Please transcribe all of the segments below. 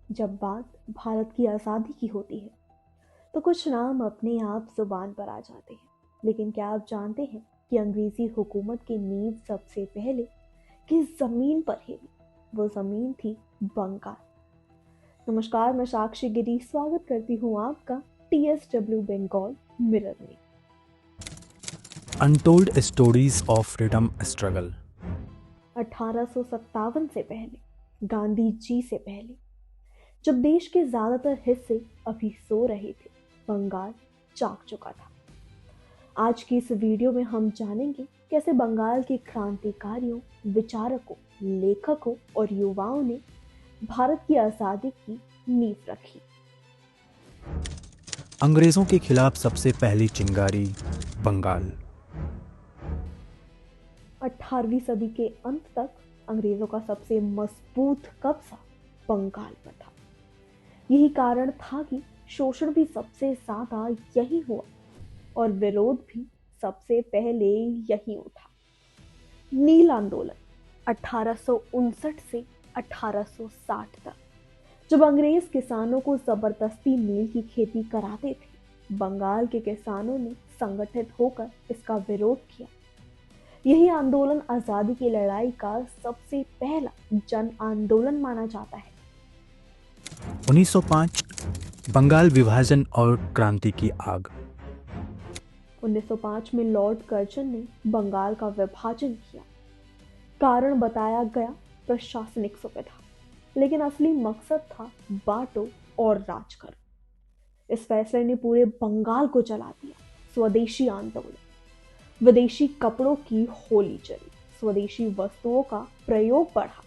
जब बात भारत की आज़ादी की होती है तो कुछ नाम अपने आप जुबान पर आ जाते हैं। लेकिन क्या आप जानते हैं कि अंग्रेजी हुकूमत की नींव सबसे पहले किस जमीन पर हिली? वो जमीन थी बंगाल। नमस्कार, मैं साक्षी गिरी स्वागत करती हूँ आपका TSW बंगाल मिरर में। Untold Stories of Freedom Struggle। 1857 से पहले, गांधी जी से पहले, जब देश के ज्यादातर हिस्से अभी सो रहे थे, बंगाल जाग चुका था। आज की इस वीडियो में हम जानेंगे कैसे बंगाल के क्रांतिकारियों, विचारकों, लेखकों और युवाओं ने भारत की आजादी की नींव रखी। अंग्रेजों के खिलाफ सबसे पहली चिंगारी बंगाल। 18वीं सदी के अंत तक अंग्रेजों का सबसे मजबूत कब्जा बंगाल पर था। यही कारण था कि शोषण भी सबसे ज्यादा यही हुआ और विरोध भी सबसे पहले यही उठा। नील आंदोलन 1859 से 1860 तक, जब अंग्रेज किसानों को जबरदस्ती नील की खेती कराते थे, बंगाल के किसानों ने संगठित होकर इसका विरोध किया। यही आंदोलन आजादी की लड़ाई का सबसे पहला जन आंदोलन माना जाता है। 1905 बंगाल विभाजन और क्रांति की आग। 1905 में लॉर्ड कर्जन ने बंगाल का विभाजन किया। कारण बताया गया प्रशासनिक सुविधा, लेकिन असली मकसद था बांटो और राज करो। इस फैसले ने पूरे बंगाल को जला दिया। स्वदेशी आंदोलन, विदेशी कपड़ों की होली चली, स्वदेशी वस्तुओं का प्रयोग बढ़ा।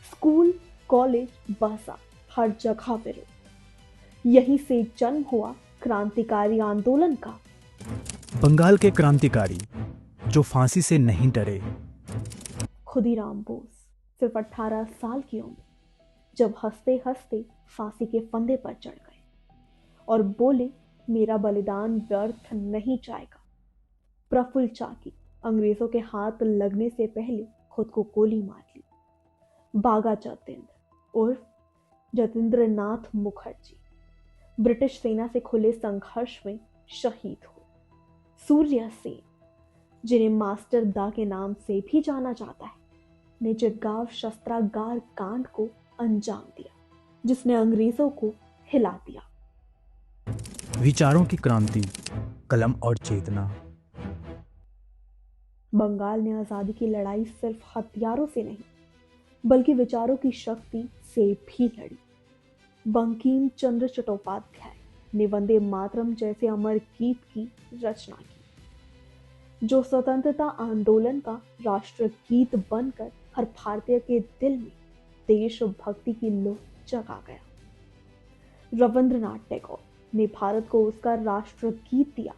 स्कूल, कॉलेज, बाजार, हर जगह विरोध। यहीं से जन्म हुआ क्रांतिकारी आंदोलन का। बंगाल के क्रांतिकारी जो फांसी से नहीं डरे। खुदीराम बोस, सिर्फ 18 साल की उम्र, जब हंसते हंसते फांसी के फंदे पर चढ़ गए और बोले, मेरा बलिदान व्यर्थ नहीं जाएगा। प्रफुल्ल चाकी, अंग्रेजों के हाथ लगने से पहले खुद को गोली मार ली। बागा जतेंद्र उर्फ जतेंद्र नाथ मुखर्जी, ब्रिटिश सेना से खुले संघर्ष में शहीद हुए। सूर्य सेन, जिन्हें मास्टर दा के नाम से भी जाना जाता है, ने चिटगांव शस्त्रागार कांड को अंजाम दिया, जिसने अंग्रेजों को हिला दिया। विचारों की क्रांति, कलम और चेतना। बंगाल ने आजादी की लड़ाई सिर्फ हथियारों से नहीं, बल्कि विचारों की शक्ति से भी लड़ी। बंकिम चंद्र चट्टोपाध्याय ने वंदे मातरम जैसे अमर गीत की रचना की, जो स्वतंत्रता आंदोलन का राष्ट्र गीत बनकर हर भारतीय के दिल में देशभक्ति की लौ जगा गया। रविंद्रनाथ टैगोर ने भारत को उसका राष्ट्र गीत दिया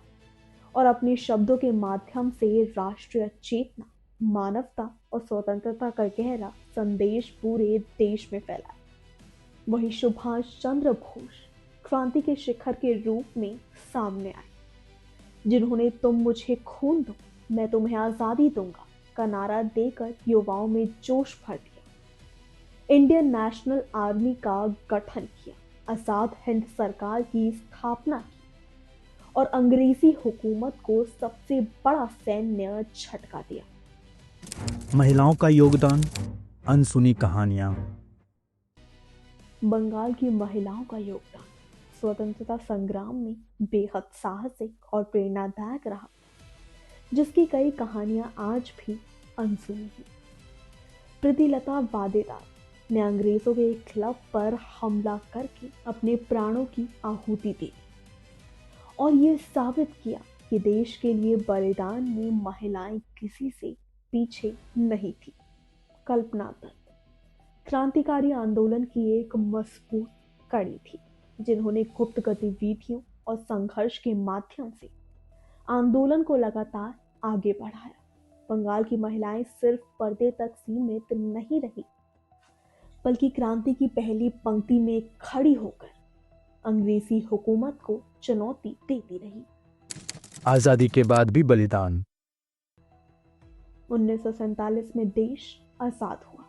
और अपने शब्दों के माध्यम से राष्ट्रीय चेतना, मानवता और स्वतंत्रता का गहरा संदेश पूरे देश में फैलाया। वही सुभाष चंद्र बोस क्रांति के शिखर के रूप में सामने आए, जिन्होंने तुम मुझे खून दो, मैं तुम्हें आजादी दूंगा का नारा देकर युवाओं में जोश भर दिया। इंडियन नेशनल आर्मी का गठन किया, आजाद हिंद सरकार की स्थापना की और अंग्रेजी हुकूमत को सबसे बड़ा सैन्य झटका दिया। महिलाओं का योगदान, अनसुनी कहानियां। बंगाल की महिलाओं का योगदान स्वतंत्रता संग्राम में बेहद साहसिक और प्रेरणादायक रहा, जिसकी कई कहानियां आज भी अनसुनी हैं। प्रीतिलता वाडेदार ने अंग्रेजों के एक क्लब पर हमला करके अपने प्राणों की आहुति दी और ये साबित किया कि देश के लिए बलिदान में महिलाएं किसी से पीछे नहीं थी। कल्पना दत्त क्रांतिकारी आंदोलन की एक मजबूत कड़ी थी, जिन्होंने गुप्त गतिविधियों और संघर्ष के माध्यम से आंदोलन को लगातार आगे बढ़ाया। बंगाल की महिलाएं सिर्फ पर्दे तक सीमित नहीं रही, बल्कि क्रांति की पहली पंक्ति में खड़ी होकर अंग्रेजी हुकूमत को चुनौती देती रही। आजादी के बाद भी बलिदान। 1947 में देश आजाद हुआ,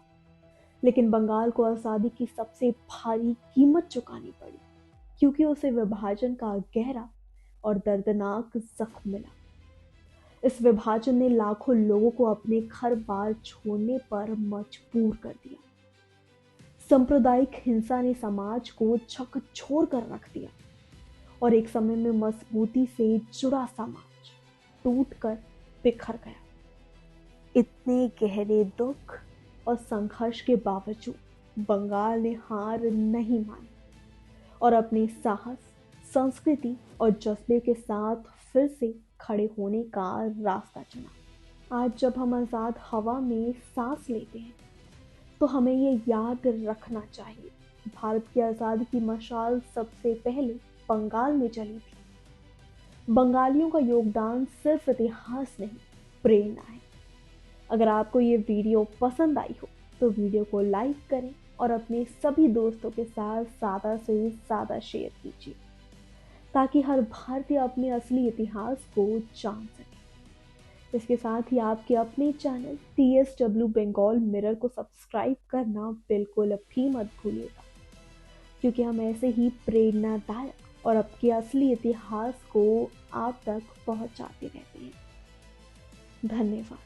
लेकिन बंगाल को आज़ादी की सबसे भारी कीमत चुकानी पड़ी, क्योंकि उसे विभाजन का गहरा और दर्दनाक जख्म मिला। इस विभाजन ने लाखों लोगों को अपने घर बार छोड़ने पर मजबूर कर दिया। सांप्रदायिक हिंसा ने समाज को झकझोर कर रख दिया और एक समय में मजबूती से जुड़ा समाज टूटकर बिखर गया। इतने गहरे दुख और संघर्ष के बावजूद बंगाल ने हार नहीं मानी और अपने साहस, संस्कृति और जज्बे के साथ फिर से खड़े होने का रास्ता चुना। आज जब हम आज़ाद हवा में सांस लेते हैं तो हमें ये याद रखना चाहिए, भारत की आज़ादी की मशाल सबसे पहले बंगाल में जली थी। बंगालियों का योगदान सिर्फ इतिहास नहीं, प्रेरणा है। अगर आपको ये वीडियो पसंद आई हो तो वीडियो को लाइक करें और अपने सभी दोस्तों के साथ ज़्यादा से ज़्यादा शेयर कीजिए, ताकि हर भारतीय अपने असली इतिहास को जान सके। इसके साथ ही आपके अपने चैनल TSW बंगाल मिरर को सब्सक्राइब करना बिल्कुल भी मत भूलिएगा, क्योंकि हम ऐसे ही प्रेरणादायक और आपके असली इतिहास को आप तक पहुंचाते रहते हैं। धन्यवाद।